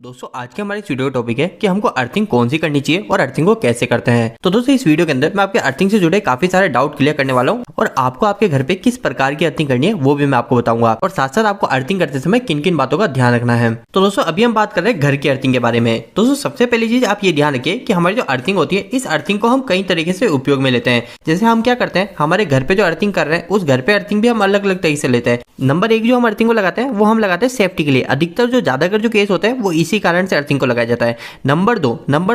दोस्तों आज के हमारे इस वीडियो का टॉपिक है कि हमको अर्थिंग कौन सी करनी चाहिए और अर्थिंग को कैसे करते हैं। तो दोस्तों इस वीडियो के अंदर मैं आपके अर्थिंग से जुड़े काफी सारे डाउट क्लियर करने वाला हूं और आपको आपके घर पे किस प्रकार की अर्थिंग करनी है वो भी मैं आपको बताऊंगा और साथ साथ आपको अर्थिंग करते समय किन किन बातों का ध्यान रखना है। तो दोस्तों अभी हम बात कर रहे हैं घर की अर्थिंग के बारे में। दोस्तों सबसे पहली चीज आप ये ध्यान रखिए कि हमारी जो अर्थिंग होती है इस अर्थिंग को हम कई तरीके से उपयोग में लेते हैं। जैसे हम क्या करते हैं, हमारे घर पे जो अर्थिंग कर रहे हैं उस घर पे अर्थिंग भी हम अलग अलग तरीके से लेते हैं। नंबर एक जो हम अर्थिंग को लगाते हैं वो हम लगाते हैं सेफ्टी के लिए। अधिकतर जो ज्यादातर जो केस होते हैं वो इसी कारण से अर्थिंग को लगाया जाता है। नंबर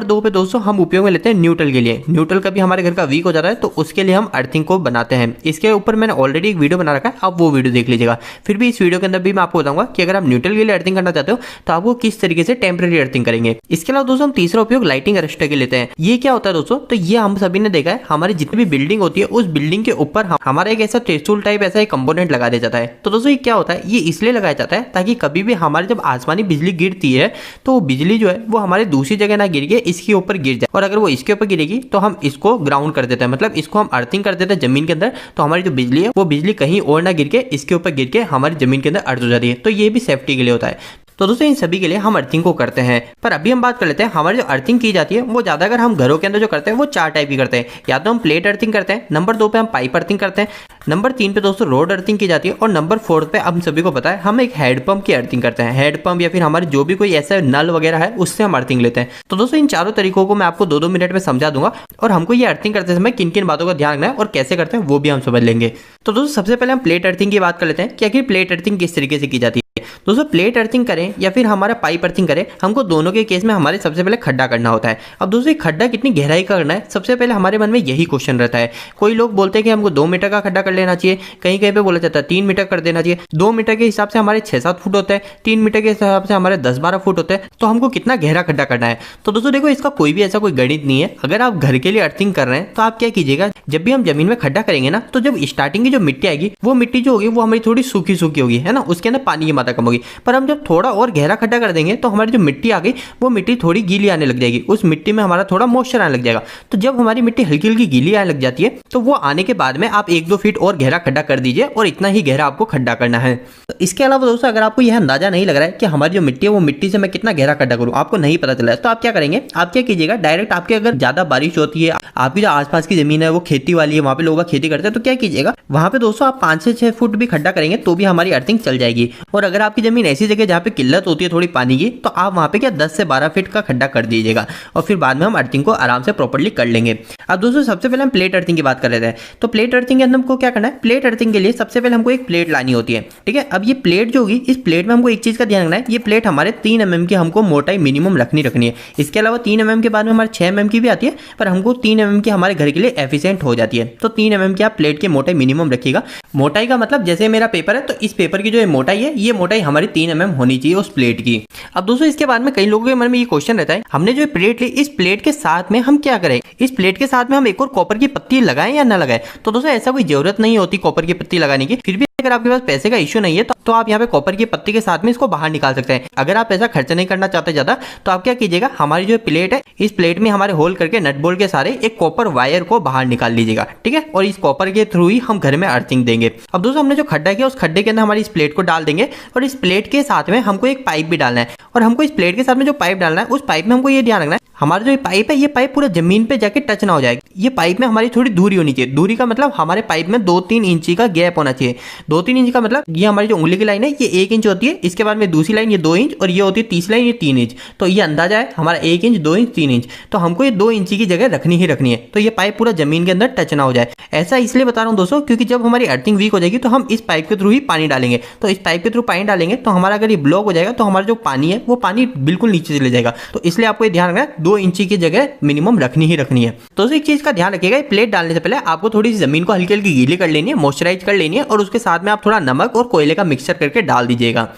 दो पे दोस्तों हम उपयोग में लेते हैं न्यूट्रल के लिए। न्यूट्रल कभी हमारे घर का वीक हो जाता है तो उसके लिए हम अर्थिंग को बनाते हैं। इसके ऊपर मैंने ऑलरेडी एक वीडियो बना रखा है, आप वो वीडियो देख लीजिएगा। फिर भी इस वीडियो के अंदर भी मैं आपको बताऊंगा कि अगर आप न्यूट्रल के लिए अर्थिंग करना चाहते हो तो आपको किस तरीके से टेम्परेरी अर्थिंग करेंगे। इसके अलावा दोस्तों हम तीसरा उपयोग लाइटिंग अरेस्टर के लेते हैं। ये क्या होता है दोस्तों, तो ये हम सभी ने देखा है हमारी जितनी भी बिल्डिंग होती है उस बिल्डिंग के ऊपर हमारा एक ऐसा ट्रेसोल टाइप ऐसा एक कंपोनेंट लगा दिया जाता है। तो दोस्तों ये क्या होता है, ये इसलिए लगाया जाता है ताकि कभी भी हमारे जब आसमानी बिजली गिरती है तो वो बिजली जो है वो हमारे दूसरी जगह ना गिर के इसके ऊपर गिर जाए, और अगर वो इसके ऊपर गिरेगी तो हम इसको ग्राउंड कर देते हैं, मतलब इसको हम अर्थिंग कर देते हैं जमीन के अंदर। तो हमारी जो बिजली है वो बिजली कहीं और ना गिर के इसके ऊपर गिर के हमारी जमीन के अंदर अर्थ हो जाती है। तो ये भी सेफ्टी के लिए होता है। तो दोस्तों इन सभी के लिए हम अर्थिंग को करते हैं। पर अभी हम बात कर लेते हैं हमारी जो अर्थिंग की जाती है वो ज्यादा अगर हम घरों के अंदर जो करते हैं वो चार टाइप की करते हैं। या तो हम प्लेट अर्थिंग करते हैं, नंबर 2 पे हम पाइप अर्थिंग करते हैं, नंबर 3 पे दोस्तों रोड अर्थिंग की जाती है, और नंबर 4 पे हम सभी को पता है हम एक हैंडपंप की अर्थिंग करते हैं। हैंडपंप या फिर हमारे जो भी कोई ऐसा नल वगैरह है उससे हम अर्थिंग लेते हैं। तो दोस्तों इन चारों तरीकों को मैं आपको 2-2 मिनट में समझा दूंगा और हमको ये अर्थिंग करते समय किन किन बातों का ध्यान रखना है और कैसे करते हैं वो भी हम समझ लेंगे। तो दोस्तों सबसे पहले हम प्लेट अर्थिंग की बात कर लेते हैं कि आखिर प्लेट अर्थिंग किस तरीके से की जाती है। दोस्तों प्लेट अर्थिंग करें या फिर हमारा पाइप अर्थिंग करें, हमको दोनों के केस में हमारे सबसे पहले खड्डा करना होता है। अब दोस्तों खड्डा कितनी गहराई का करना है, सबसे पहले हमारे मन में यही क्वेश्चन रहता है। कोई लोग बोलते हैं कि हमको 2 मीटर का खड्डा कर लेना चाहिए, कहीं कहीं पे बोला जाता है 3 मीटर कर देना चाहिए। 2 मीटर के हिसाब से हमारे 6-7 फुट होते हैं, 3 मीटर के हिसाब से हमारे 10-12 फुट होते हैं। तो हमको कितना गहरा खड्डा करना है, तो दोस्तों देखो इसका कोई भी ऐसा कोई गणित नहीं है। अगर आप घर के लिए अर्थिंग कर रहे हैं तो आप क्या कीजिएगा, जब भी हम जमीन में खड्डा करेंगे ना तो जब स्टार्टिंग की जो मिट्टी आएगी वो मिट्टी जो होगी वो हमारी थोड़ी सूखी सूखी होगी, है ना, उसके अंदर पानी की मात्रा कम होगी। पर हम जब थोड़ा और गहरा खड्डा कर देंगे तो हमारी जो मिट्टी आ गई वो मिट्टी थोड़ी गीली आने लग जाएगी, उस मिट्टी में हमारा थोड़ा मॉइस्चर आने लग जाएगा। तो जब हमारी मिट्टी हल्की हल्की गीली आने लग जाती है तो वो आने के बाद में आप 1-2 फीट और गहरा खड्डा कर दीजिए, और इतना ही गहरा आपको खड्डा करना है। तो इसके अलावा दोस्तों अगर आपको यह अंदाजा नहीं लग रहा है कि हमारी जो मिट्टी है वो मिट्टी से मैं कितना गहरा खड्डा करूं, आपको नहीं पता चला है, तो आप क्या करेंगे, आप क्या कीजिएगा, डायरेक्ट आपके अगर ज्यादा बारिश होती है, आपकी जो आसपास की जमीन है वो खेती वाली है, वहां पे लोग खेती करते हैं, तो क्या कीजिएगा वहां पे दोस्तों आप 5 से 6 फुट भी खड्डा करेंगे तो भी हमारी अर्थिंग चल जाएगी। और अगर आपकी जमीन ऐसी जगह जहाँ पे किल्लत होती है थोड़ी पानी की, तो आप वहां पे क्या 10 से 12 फीट का खड्डा कर दीजिएगा और फिर बाद में हम अर्थिंग को आराम से प्रॉपर्ली कर लेंगे। अब दोस्तों सबसे पहले हम प्लेट अर्थिंग की बात कर रहे थे। तो प्लेट अर्थिंग के अंदर हमको क्या करना है, प्लेट अर्थिंग के लिए सबसे पहले हमको एक प्लेट लानी होती है, ठीक है। अब ये प्लेट जो होगी इस प्लेट में हमको एक चीज का ध्यान रखना है, ये प्लेट हमारे 3 mm की हमको मोटाई मिनिमम रखनी है। इसके अलावा 3 mm के बाद में हमारे 6 mm की भी आती है, पर हमको 3 mm की हमारे घर के लिए एफिशिएंट हो जाती है। तो 3 mm की आप प्लेट की मोटाई मिनिमम रखिएगा। मोटाई का मतलब जैसे मेरा पेपर है तो इस पेपर की जो मोटाई है ये मोटाई हमारी 3 mm होनी चाहिए उस प्लेट की। अब दोस्तों इसके बाद में कई लोगों के मन में ये क्वेश्चन रहता है, हमने जो प्लेट ली इस प्लेट के साथ में हम क्या करें, इस प्लेट के साथ में हम एक और कॉपर की पत्ती लगाएं या ना लगाएं। तो दोस्तों ऐसा कोई जरूरत नहीं होती कॉपर की पत्ती लगाने की। फिर भी अगर आपके पास पैसे का इश्यू नहीं है तो आप यहाँ पे कॉपर की पत्ती के साथ में इसको बाहर निकाल सकते हैं। अगर आप पैसा खर्च नहीं करना चाहते ज्यादा तो आप क्या कीजिएगा, हमारी जो प्लेट है इस प्लेट में हमारे होल करके नट बोल्ट के सारे एक कॉपर वायर को बाहर निकाल लीजिएगा, ठीक है, और इस कॉपर के थ्रू ही हम घर में अर्थिंग देंगे। अब दोस्तों हमने जो खड्डा किया उस खड्डे के अंदर हमारी इस प्लेट को डाल देंगे, और इस प्लेट के साथ में हमको एक पाइप भी डालना है, और हमको इस प्लेट के साथ में जो पाइप डालना है उस पाइप में हमको ये ध्यान रखना है हमारा जो पाइप है ये पाइप पूरा जमीन पे जाके टच ना हो जाए। ये पाइप में हमारी थोड़ी दूरी होनी चाहिए। दूरी का मतलब हमारे पाइप में 2-3 इंची का गैप होना चाहिए। 2-3 इंच का मतलब ये हमारी जो उंगली की लाइन है ये 1 इंच होती है, इसके बाद में दूसरी लाइन ये 2 इंच, और ये होती है तीसरी लाइन ये 3 इंच। तो ये अंदाजा है हमारा 1 इंच 2 इंच 3 इंच, तो हमको ये 2 इंची की जगह रखनी ही रखनी है। तो ये पाइप पूरा जमीन के अंदर टच ना हो जाए। ऐसा इसलिए बता रहा हूँ दोस्तों क्योंकि जब हमारी अर्थिंग वीक हो जाएगी तो हम इस पाइप के थ्रू ही पानी डालेंगे। तो इस पाइप के थ्रू पानी डालेंगे तो हमारा अगर ये ब्लॉक हो जाएगा तो हमारा जो पानी है वो पानी बिल्कुल नीचे चले जाएगा। तो इसलिए आपको ये ध्यान रखना है 2 इंची की जगह मिनिमम रखनी ही रखनी है। तो एक चीज का ध्यान रखिएगा, प्लेट डालने से पहले आपको थोड़ी सी जमीन को हल्की हल्की गीली कर लेनी है, मॉइस्चराइज कर लेनी है, और उसके साथ में आप थोड़ा नमक और कोयले का मिक्सचर करके डाल दीजिएगा।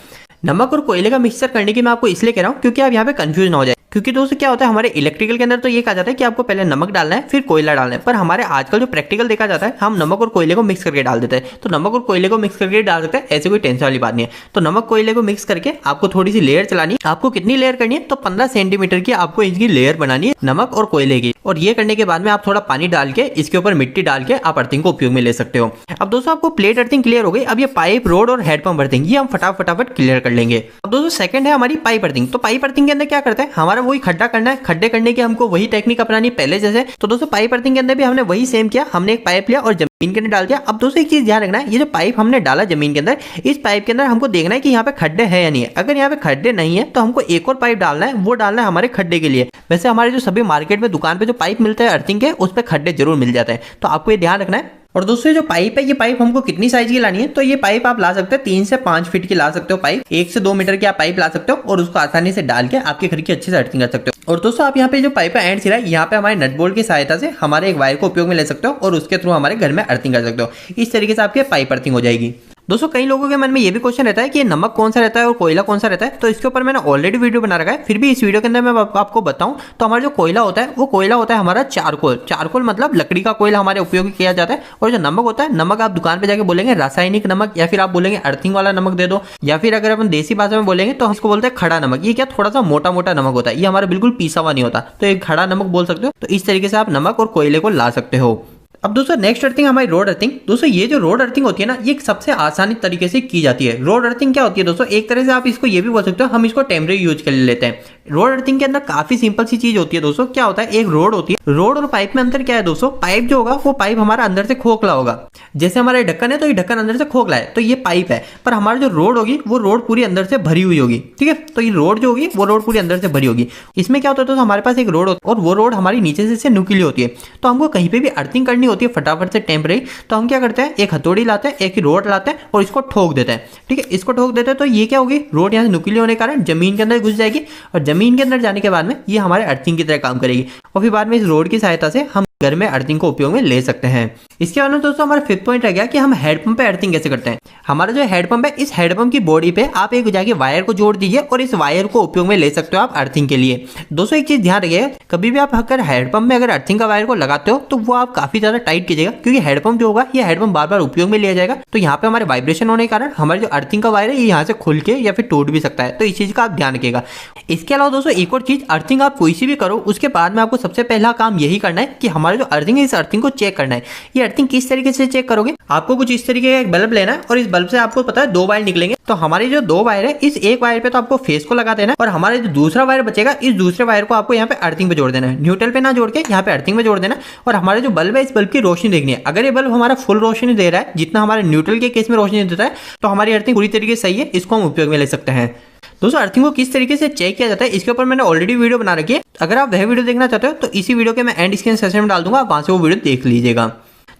नमक और कोयले का मिक्सचर करने की मैं आपको इसलिए कह रहा हूँ क्योंकि आप यहाँ पे कंफ्यूज ना हो जाए। क्योंकि दोस्तों क्या होता है हमारे इलेक्ट्रिकल के अंदर तो ये कहा जाता है कि आपको पहले नमक डालना है फिर कोयला डालना है, पर हमारे आजकल जो प्रैक्टिकल देखा जाता है हम नमक और कोयले को मिक्स करके डाल देते हैं। तो नमक और कोयले को मिक्स करके डाल सकते हैं, ऐसे कोई टेंशन वाली बात नहीं है। तो नमक कोयले को मिक्स करके आपको थोड़ी सी लेयर चलानी है। आपको कितनी लेयर करनी है, तो 15 सेंटीमीटर की आपको इसकी लेयर बनानी है नमक और कोयले की। और ये करने के बाद में आप थोड़ा पानी डाल के इसके ऊपर मिट्टी डाल के आप अर्थिंग को उपयोग में ले सकते हो। अब दोस्तों आपको प्लेट अर्थिंग क्लियर हो गई। अब ये पाइप, रोड और हेडपंप अर्थिंग ये हम फटाफट क्लियर कर लेंगे। अब दोस्तों सेकंड है हमारी पाइप अर्थिंग। तो पाइप अर्थिंग के अंदर क्या करते हैं, हमारा वही खड्डा करना है, खड्डे करने की हमको वही टेक्निक अपनानी पहले जैसे। तो दोस्तों पाइप अर्थिंग के अंदर भी हमने वही सेम किया, हमने एक पाइप लिया और जमीन के अंदर डाल दिया। अब दोस्तों एक चीज ध्यान रखना है, ये जो पाइप हमने डाला जमीन के अंदर, इस पाइप के अंदर हमको देखना है कि यहाँ पे खड्डे हैं या नहीं है। अगर यहाँ पे खड्डे नहीं है तो हमको एक और पाइप डालना है, वो डालना है हमारे खड्डे के लिए। वैसे हमारे जो सभी मार्केट में दुकान पे जो पाइप मिलते हैं अर्थिंग के, उस पर खड्डे जरूर मिल जाते हैं, तो आपको ये ध्यान रखना है। और दोस्तों जो पाइप है, ये पाइप हमको कितनी साइज की लानी है, तो ये पाइप आप ला सकते हैं 3 से 5 फीट की ला सकते हो पाइप, 1 से 2 मीटर की आप पाइप ला सकते हो और उसको आसानी से डाल के आपके घर की अच्छे से अर्थिंग कर सकते हो। और दोस्तों आप यहाँ पे जो पाइप है एंड सिरा, यहाँ पे हमारे नट बोल्ट की सहायता से हमारे एक वायर को उपयोग में ले सकते हो और उसके थ्रू हमारे घर में अर्थिंग कर सकते हो। इस तरीके से आपके पाइप अर्थिंग हो जाएगी। दोस्तों कई लोगों के मन में ये भी क्वेश्चन रहता है कि नमक कौन सा रहता है और कोयला कौन सा रहता है, तो इसके ऊपर मैंने ऑलरेडी वीडियो बना रखा है। फिर भी इस वीडियो के अंदर मैं आपको बताऊं तो हमारा जो कोयला होता है वो कोयला होता है हमारा चारकोल। चारकोल मतलब लकड़ी का कोयला हमारे उपयोग किया जाता है। और जो नमक होता है, नमक आप दुकान पे जाके बोलेंगे रासायनिक नमक, या फिर आप बोलेंगे अर्थिंग वाला नमक दे दो, या फिर अगर अपन देसी भाषा में बोलेंगे तो हम इसको बोलते हैं खड़ा नमक। ये क्या थोड़ा सा मोटा मोटा नमक होता है, ये हमारा बिल्कुल पीसा हुआ नहीं होता, तो एक खड़ा नमक बोल सकते हो। तो इस तरीके से आप नमक और कोयले को ला सकते हो। अब दोस्तों नेक्स्ट अर्थिंग हमारी रोड अर्थिंग। दोस्तों ये जो रोड अर्थिंग होती है ना, ये सबसे आसानी तरीके से की जाती है। रोड अर्थिंग क्या होती है दोस्तों, एक तरह से आप इसको ये भी बोल सकते हो, हम इसको टेम्परेरी यूज कर लेते हैं। रोड अर्थिंग के अंदर काफी सिंपल सी चीज होती है दोस्तों। क्या होता है, एक रोड होती है, रोड और पाइप में अंतर क्या है दोस्तों, पाइप जो होगा वो पाइप हमारा अंदर से खोखला होगा। जैसे हमारे ढक्कन है तो ये ढक्कन अंदर से खोखला है, तो ये पाइप है। पर हमारा जो रोड होगी वो रोड पूरी अंदर से भरी हुई होगी, ठीक है। तो ये रोड जो होगी वो रोड पूरी अंदर से भरी होगी। इसमें क्या होता है दोस्तों, हमारे पास एक रोड होती है और वो रोड हमारी नीचे से नुकीली होती है। तो हमको कहीं पे भी अर्थिंग करनी होती है फटाफट से टेम्परेरी, तो हम क्या करते हैं, एक हथौड़ी लाते हैं, एक रोड लाते हैं और इसको ठोक देते हैं, ठीक है। इसको ठोक देते हैं तो ये क्या होगी, रोड यहाँ से नुकीली होने के कारण जमीन के अंदर घुस जाएगी और जमीन के अंदर जाने के बाद में ये हमारे अर्थिंग की तरह काम करेगी। और फिर बाद में इस रोड की सहायता से हम घर में अर्थिंग को उपयोग में ले सकते हैं। इसके बाद में दोस्तों हमारा 5th पॉइंट रह गया कि हम हेडपंप पे अर्थिंग कैसे करते हैं। हमारा जो हेडपंप है, इस हेडपंप की बॉडी पे आप एक जाके वायर को जोड़ दीजिए और इस वायर को उपयोग में ले सकते हो आप अर्थिंग के लिए। दोस्तों एक चीज ध्यान रखिएगा, कभी भी आप अगर हेडपंप में अगर अर्थिंग का वायर को लगाते हो तो वो आप काफी ज्यादा टाइट कीजिएगा, क्योंकि हेडपंप जो होगा ये हेडपंप बार बार उपयोग में लिया जाएगा। तो यहाँ पे हमारे वाइब्रेशन होने के कारण हमारे जो अर्थिंग का वायर है ये यहाँ से खुल के या फिर टूट भी सकता है, तो इस चीज का आप ध्यान रखिएगा। इसके अलावा दोस्तों एक और चीज, अर्थिंग आप कोई सी भी करो उसके बाद में आपको सबसे पहला काम यही करना है कि हमारा जो अर्थिंग है इस अर्थिंग को चेक करना है। ये अर्थिंग किस तरीके से चेक करोगे, आपको कुछ इस तरीके का एक बल्ब लेना है और इस बल्ब से आपको पता है 2 वायर निकलेंगे। तो हमारी जो 2 वायर है, इस एक वायर पे तो आपको फेस को लगा देना है और हमारे जो दूसरा वायर बचेगा इस दूसरे वायर को आपको यहाँ पे अर्थिंग पे जोड़ देना है। न्यूट्रल पे ना जोड़ के यहाँ पे अर्थिंग पे जोड़ देना है। और हमारे जो बल्ब है इस बल्ब की रोशनी देखनी है। अगर ये बल्ब हमारा फुल रोशनी दे रहा है, जितना हमारे न्यूट्रल के केस में रोशनी देता है, तो हमारी अर्थिंग पूरी तरीके से सही है, इसको हम उपयोग में ले सकते हैं। दोस्तों अर्थिंग को किस तरीके से चेक किया जाता है इसके ऊपर मैंने ऑलरेडी वीडियो बना रखी है। अगर आप वह वीडियो देखना चाहते हो तो इसी वीडियो के मैं एंड स्क्रीन सेक्शन में डाल दूंगा, आप वहां से वो वीडियो देख लीजिएगा।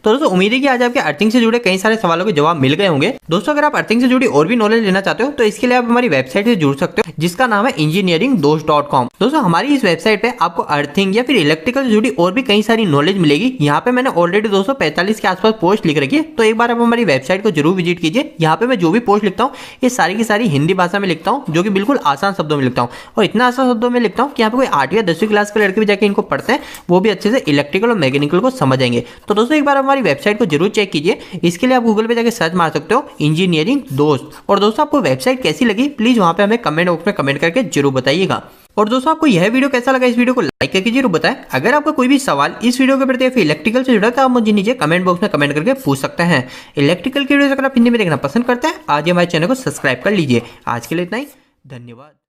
तो दोस्तों उम्मीद है कि आज आपके अर्थिंग से जुड़े कई सारे सवालों के जवाब मिल गए होंगे। दोस्तों अगर आप अर्थिंग से जुड़ी और भी नॉलेज लेना चाहते हो तो इसके लिए आप हमारी वेबसाइट से जुड़ सकते हो, जिसका नाम है engineeringdost.com। दोस्तों हमारी इस वेबसाइट पे आपको अर्थिंग या फिर इलेक्ट्रिकल से जुड़ी और भी कई सारी नॉलेज मिलेगी। यहाँ पे मैंने ऑलरेडी 245 के आसपास पोस्ट लिख रखी है, तो एक बार आप हमारी वेबसाइट को जरूर विजिट कीजिए। यहाँ पे मैं जो भी पोस्ट लिखता हूँ ये सारी की सारी हिंदी भाषा में लिखता हूँ, जो कि बिल्कुल आसान शब्दों में लिखता हूँ। और इतना आसान शब्दों में लिखता हूँ कि यहाँ पे कोई 8वीं या 10वीं क्लास के लड़के भी जाके इनको पढ़ते हैं, वो भी अच्छे से इलेक्ट्रिकल और मैकेनिकल को समझ जाएंगे। तो दोस्तों एक बार हमारी वेबसाइट को जरूर चेक कीजिए। इसके लिए आप गूगल पे जाकर सर्च मार सकते हो इंजीनियरिंग दोस्त। और दोस्तों आपको वेबसाइट कैसी लगी प्लीज वहां पे हमें कमेंट बॉक्स में कमेंट करके जरूर बताइएगा। और दोस्तों आपको यह वीडियो कैसा लगा, इस वीडियो को लाइक करके जरूर बताएं। अगर आपका कोई भी सवाल इस वीडियो के प्रति या फिर इलेक्ट्रिकल से जुड़ा तो आप मुझे नीचे कमेंट बॉक्स में कमेंट करके पूछ सकते हैं। इलेक्ट्रिकल की वीडियो अगर आप हिंदी में देखना पसंद करते हैं आज हमारे चैनल को सब्सक्राइब कर लीजिए। आज के लिए इतना ही, धन्यवाद।